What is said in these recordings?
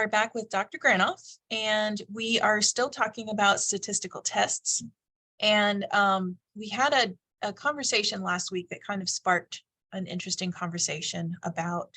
are back with Dr. Granoff, and we are still talking about statistical tests. And we had a conversation last week that kind of sparked an interesting conversation about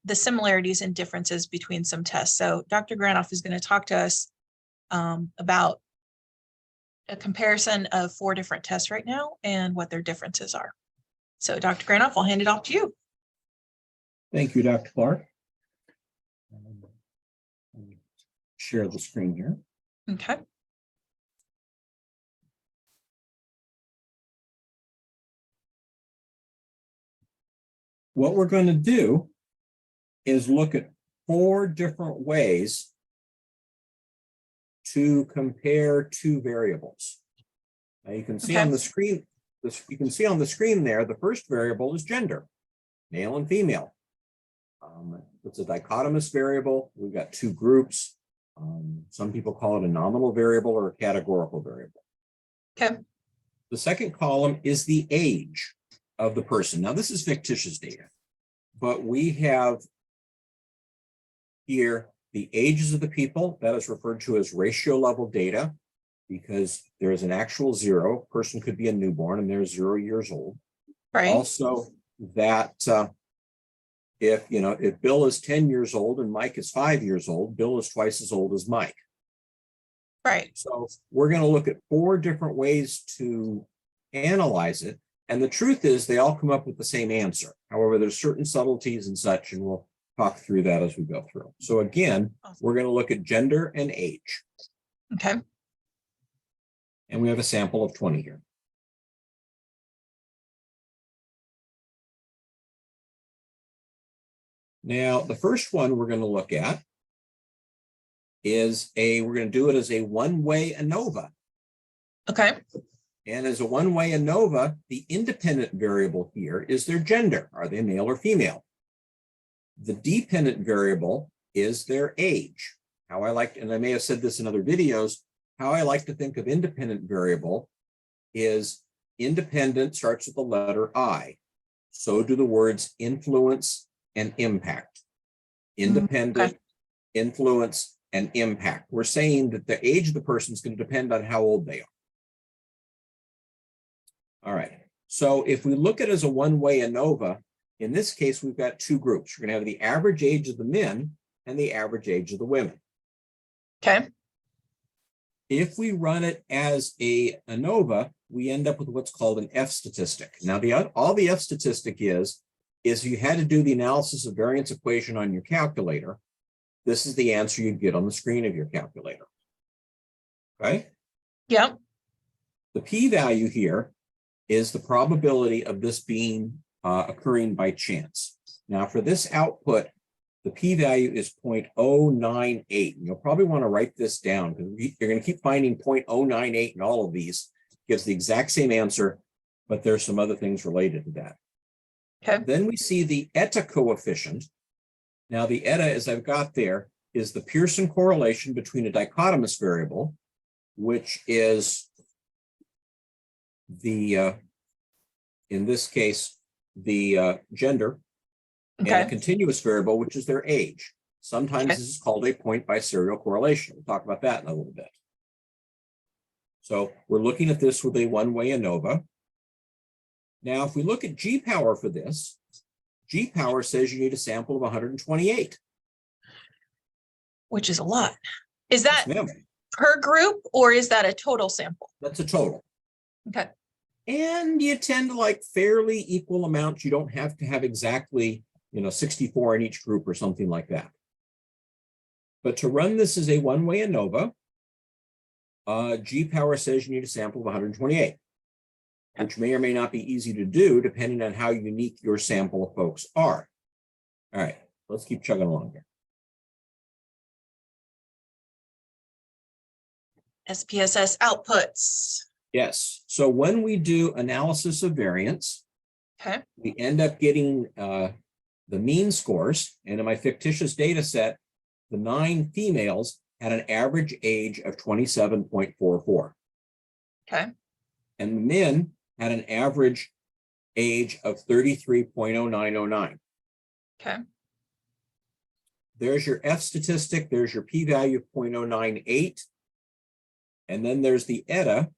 the similarities and differences between some tests. So Dr. Granoff is going to talk to us about a comparison of 4 different tests right now and what their differences are. So Dr. Granoff, I'll hand it off to you. Thank you, Dr. Clark. Share the screen here. Okay. What we're going to do is look at 4 different ways to compare 2 variables. Now you can see on the screen, you can see on the screen there, the first variable is gender, male and female. It's a dichotomous variable. We've got 2 groups. Some people call it a nominal variable or a categorical variable. Okay. The second column is the age of the person. Now this is fictitious data, but we have here the ages of the people. That is referred to as ratio level data because there is an actual 0. Person could be a newborn and they're 0 years old. Right. Also that if Bill is 10 years old and Mike is 5 years old, Bill is twice as old as Mike. Right. So we're going to look at 4 different ways to analyze it. And the truth is they all come up with the same answer. However, there's certain subtleties and such, and we'll talk through that as we go through. So again, we're going to look at gender and age. Okay. And we have a sample of 20 here. Now, the first one we're going to look at is we're going to do it as a one-way ANOVA. Okay. And as a one-way ANOVA, the independent variable here is their gender. Are they male or female? The dependent variable is their age. How I like, and I may have said this in other videos, how I like to think of independent variable is independent starts with the letter I. So do the words influence and impact. Independent, influence, and impact. We're saying that the age of the person is going to depend on how old they are. All right. So if we look at it as a one-way ANOVA, in this case, we've got 2 groups. We're going to have the average age of the men and the average age of the women. Okay. If we run it as a ANOVA, we end up with what's called an F statistic. Now, all the F statistic is you had to do the analysis of variance equation on your calculator. This is the answer you'd get on the screen of your calculator. Okay? Yep. The p-value here is the probability of this being occurring by chance. Now, for this output, the p-value is 0.098. You'll probably want to write this down because you're going to keep finding 0.098 in all of these. It gives the exact same answer, but there's some other things related to that. Okay. Then we see the eta coefficient. Now, the eta, as I've got there, is the Pearson correlation between a dichotomous variable, which is the, in this case, the gender, and a continuous variable, which is their age. Sometimes this is called a point by serial correlation. We'll talk about that in a little bit. So we're looking at this with a one-way ANOVA. Now, if we look at G-power for this, G-power says you need a sample of 128. Which is a lot. Is that Yes, per group or is that a total sample? that's a total. Okay. And you tend to like fairly equal amounts. You don't have to have exactly, 64 in each group or something like that. But to run this as a one-way ANOVA, G-power says you need a sample of 128. Which may or may not be easy to do depending on how unique your sample of folks are. All right, let's keep chugging along here. SPSS outputs. Yes, so when we do analysis of variance, we end up getting the mean scores. And in my fictitious data set, the 9 females had an average age of 27.44. Okay. And the men had an average age of 33.0909. Okay. There's your F statistic. There's your p-value of 0.098. And then there's the ETA,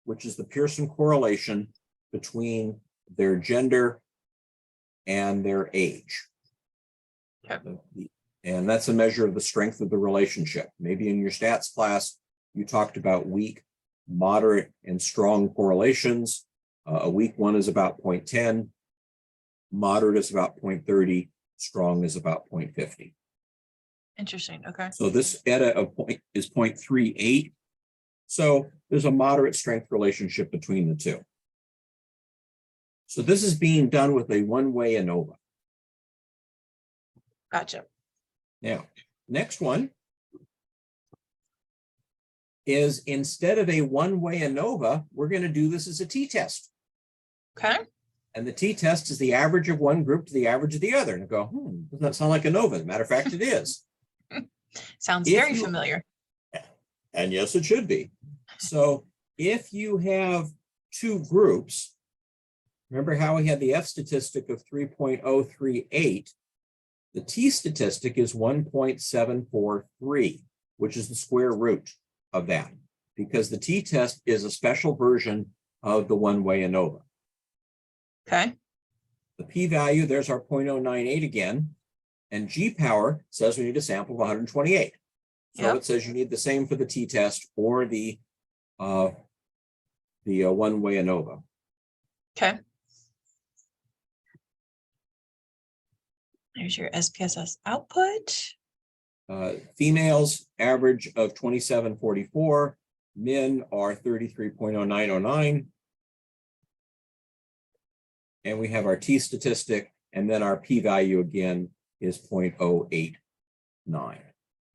which is the Pearson correlation between their gender and their age. Okay. And that's a measure of the strength of the relationship. Maybe in your stats class, you talked about weak, moderate, and strong correlations. A weak one is about 0.10, moderate is about 0.30, strong is about 0.50. Interesting. Okay. So this ETA of is 0.38. So there's a moderate strength relationship between the two. So this is being done with a one-way ANOVA. Gotcha. Now, next one is instead of a one-way ANOVA, we're going to do this as a t-test. Okay. And the t-test is the average of one group to the average of the other. And I go, doesn't that sound like ANOVA? As a matter of fact, it is. Sounds very familiar. And yes, it should be. So if you have two groups, remember how we had the F statistic of 3.038, the T statistic is 1.743, which is the square root of that, because the t-test is a special version of the one-way ANOVA. Okay. The p-value, there's our 0.098 again, and G-power says we need a sample of 128. So Yep. it says you need the same for the t-test or the one-way ANOVA. Okay. There's your SPSS output. Females average of 27.44, men are 33.0909. And we have our T statistic, and then our p-value again is 0.089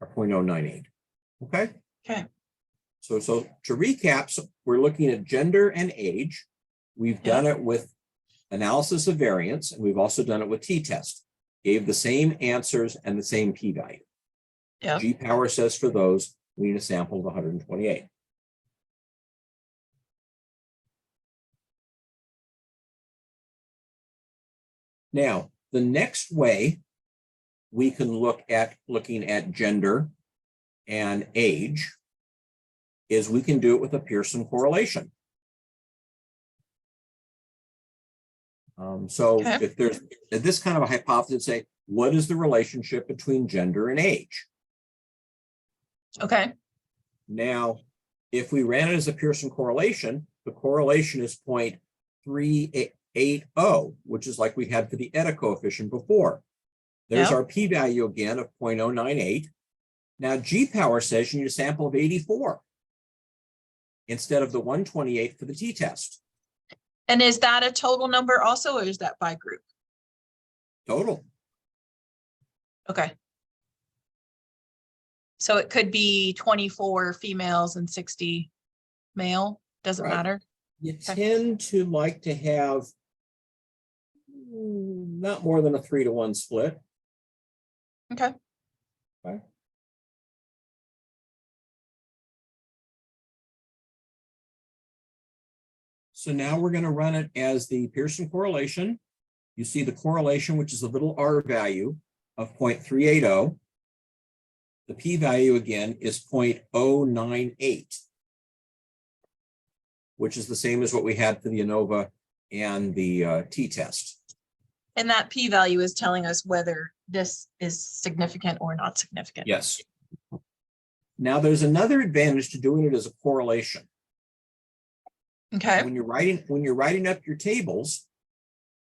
or 0.098. Okay. Okay. So to recap, so we're looking at gender and age. We've done it with analysis of variance, and we've also done it with t-test. Gave the same answers and the same p-value. Yeah. G-power says for those, we need a sample of 128. Now, the next way we can looking at gender and age is we can do it with a Pearson correlation. If there's this kind of a hypothesis, say, what is the relationship between gender and age? Okay. Now, if we ran it as a Pearson correlation, the correlation is 0.380, which is like we had for the ETA coefficient before. There's our p-value again of 0.098. Now, G-power says you need a sample of 84 instead of the 128 for the t-test. And is that a total number also, or is that by group? Total. Okay. So it could be 24 females and 60 male, doesn't matter. You tend to like to have not more than a 3-to-1 split. Okay. Okay. So now we're going to run it as the Pearson correlation. You see the correlation, which is a little r value of 0.380. The p-value again is 0.098, which is the same as what we had for the ANOVA and the t-test. And that p-value is telling us whether this is significant or not significant. Yes. Now there's another advantage to doing it as a correlation. Okay. When you're writing up your tables,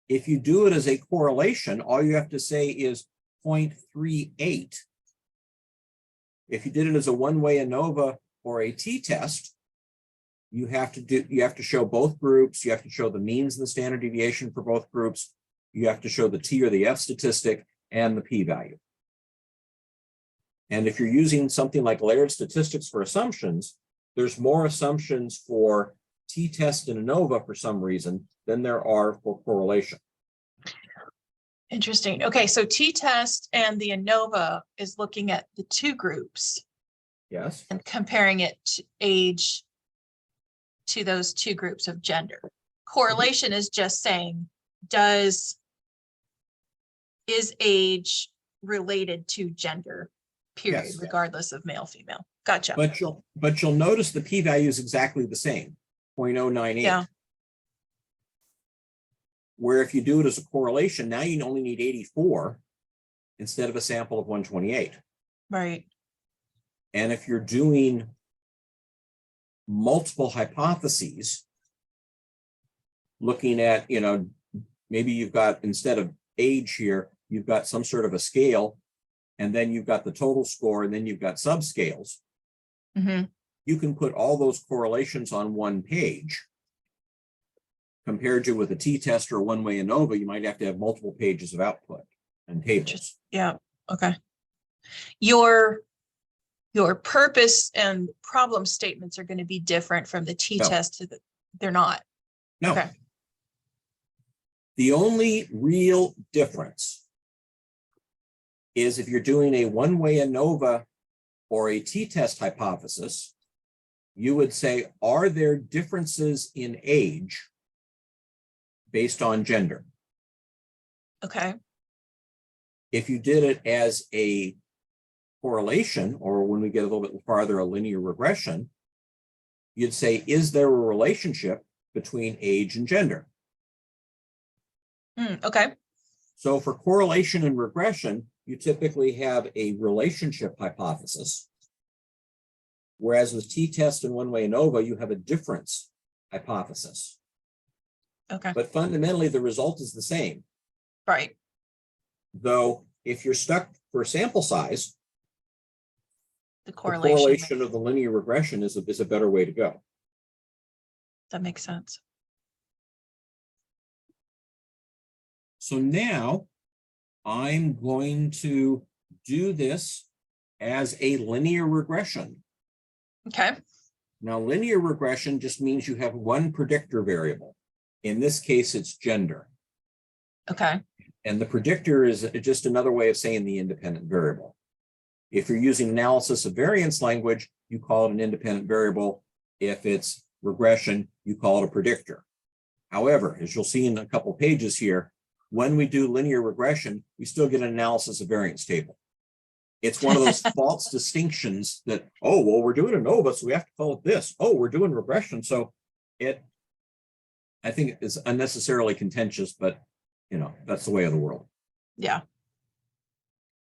if you do it as a correlation, all you have to say is 0.38. If you did it as a one-way ANOVA or a t-test, you have to show both groups. You have to show the means and the standard deviation for both groups. You have to show the T or the F statistic and the p-value. And if you're using something like layered statistics for assumptions, there's more assumptions for t-test and ANOVA for some reason than there are for correlation. Interesting. Okay, so t-test and the ANOVA is looking at the two groups. Yes. And comparing it to age to those two groups of gender. Correlation is just saying, is age related to gender, period, Yes. regardless of male, female. Gotcha. But you'll notice the p-value is exactly the same, 0.098. Yeah. Where if you do it as a correlation, now you only need 84 instead of a sample of 128. Right. And if you're doing multiple hypotheses, looking at, maybe you've got, instead of age here, you've got some sort of a scale, and then you've got the total score, and then you've got subscales. Mm-hmm. You can put all those correlations on one page. Compared to with a t-test or a one-way ANOVA, you might have to have multiple pages of output and tables. Yeah. Okay. Your purpose and problem statements are going to be different from the t-test to the, they're not. No. Okay. The only real difference is if you're doing a one-way ANOVA or a t-test hypothesis, you would say, are there differences in age based on gender? Okay. If you did it as a correlation, or when we get a little bit farther, a linear regression, you'd say, is there a relationship between age and gender? Okay. So for correlation and regression, you typically have a relationship hypothesis. Whereas with t-test and one-way ANOVA, you have a difference hypothesis. Okay. But fundamentally, the result is the same. Right. Though, if you're stuck for sample size, The the correlation. correlation of the linear regression is a better way to go. That makes sense. So now I'm going to do this as a linear regression. Okay. Now, linear regression just means you have one predictor variable. In this case, it's gender. Okay. And the predictor is just another way of saying the independent variable. If you're using analysis of variance language, you call it an independent variable. If it's regression, you call it a predictor. However, as you'll see in a couple pages here, when we do linear regression, we still get an analysis of variance table. It's one of those false distinctions that, oh, well, we're doing ANOVA, so we have to call it this. Oh, we're doing regression. So I think it's unnecessarily contentious, but that's the way of the world. Yeah.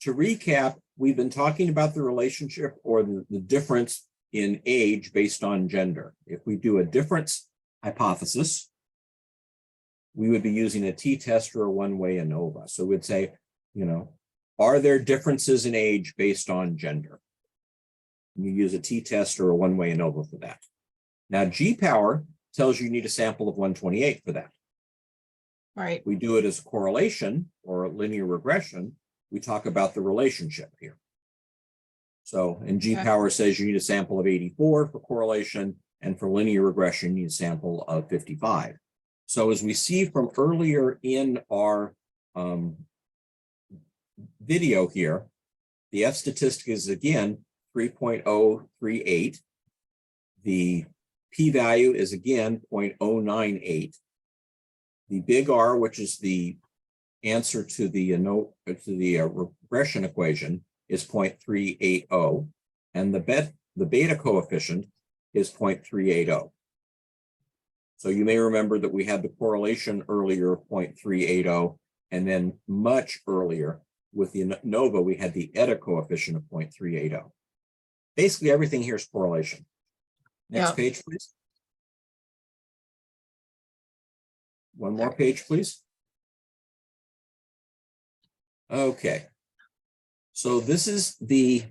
To recap, we've been talking about the relationship or the difference in age based on gender. If we do a difference hypothesis, we would be using a t-test or a one-way ANOVA. So we'd say, are there differences in age based on gender? You use a t-test or a one-way ANOVA for that. Now, G-power tells you need a sample of 128 for that. Right. We do it as a correlation or a linear regression. We talk about the relationship here. So, and G-power says you need a sample of 84 for correlation, and for linear regression, you need a sample of 55. So as we see from earlier in our video here, the F statistic is again 3.038. The p-value is again 0.098. The big R, which is the answer to the regression equation, is 0.380, and the beta coefficient is 0.380. So you may remember that we had the correlation earlier of 0.380, and then much earlier with the ANOVA, we had the eta coefficient of 0.380. Basically, everything here is correlation. Next page, please. One more page, please. Okay. So this is the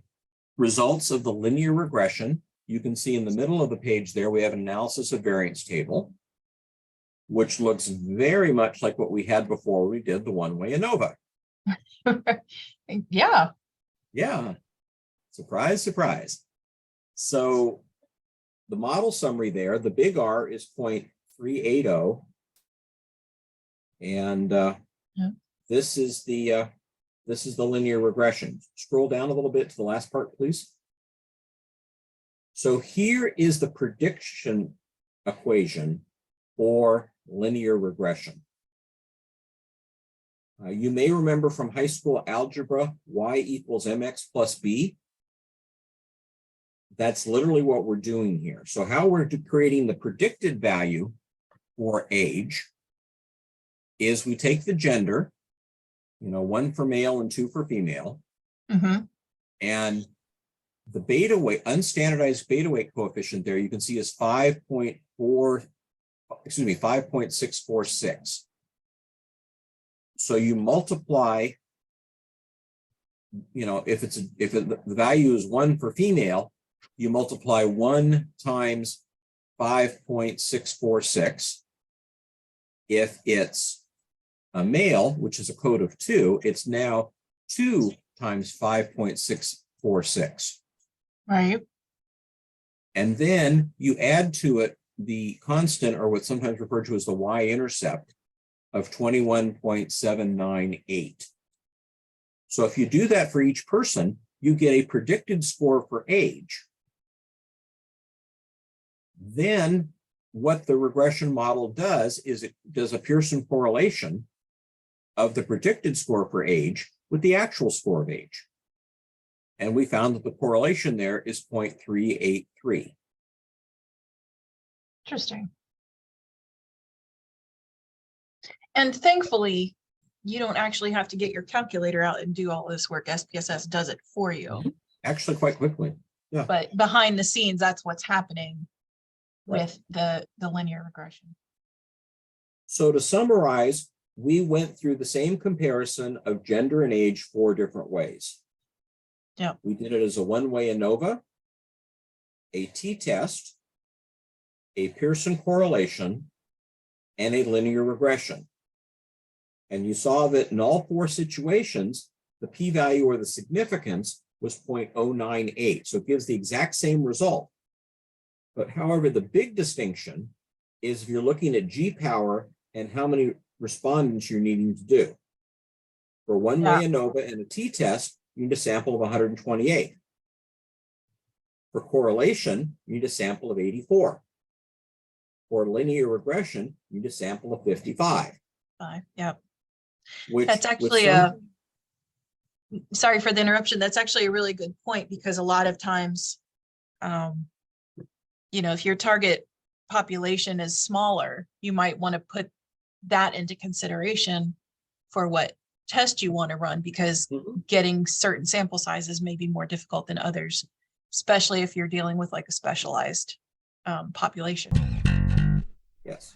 results of the linear regression. You can see in the middle of the page there, we have an analysis of variance table, which looks very much like what we had before we did the one-way ANOVA. Yeah. Yeah. Surprise, surprise. So the model summary there, the big R is 0.380. And this is the linear regression. Scroll down a little bit to the last part, please. So here is the prediction equation for linear regression. You may remember from high school algebra, y equals mx plus b. That's literally what we're doing here. So how we're creating the predicted value for age is we take the gender, 1 for male and 2 for female, and the beta weight, unstandardized beta weight coefficient there, you can see is 5.646. So you multiply, if the value is 1 for female, you multiply 1 times 5.646. If it's a male, which is a code of 2, it's now 2 times 5.646. Right. And then you add to it the constant, or what's sometimes referred to as the y-intercept, of 21.798. So if you do that for each person, you get a predicted score for age. Then what the regression model does is it does a Pearson correlation of the predicted score for age with the actual score of age. And we found that the correlation there is 0.383. Interesting. And thankfully, you don't actually have to get your calculator out and do all this work. SPSS does it for you. Actually, quite quickly. Yeah. But behind the scenes, that's what's happening Right. with the linear regression. So to summarize, we went through the same comparison of gender and age 4 different ways. Yeah. We did it as a one-way ANOVA, a t-test, a Pearson correlation, and a linear regression. And you saw that in all 4 situations, the p-value or the significance was 0.098. So it gives the exact same result. But however, the big distinction is if you're looking at g-power and how many respondents you're needing to do. For one-way ANOVA and a t-test, you need a sample of 128. For correlation, you need a sample of 84. For linear regression, you need a sample of 55. Yep. Which, That's actually sorry for the interruption. That's actually a really good point, because a lot of times, if your target population is smaller, you might want to put that into consideration for what test you want to run, because getting certain sample sizes may be more difficult than others, especially if you're dealing with like a specialized population. Yes.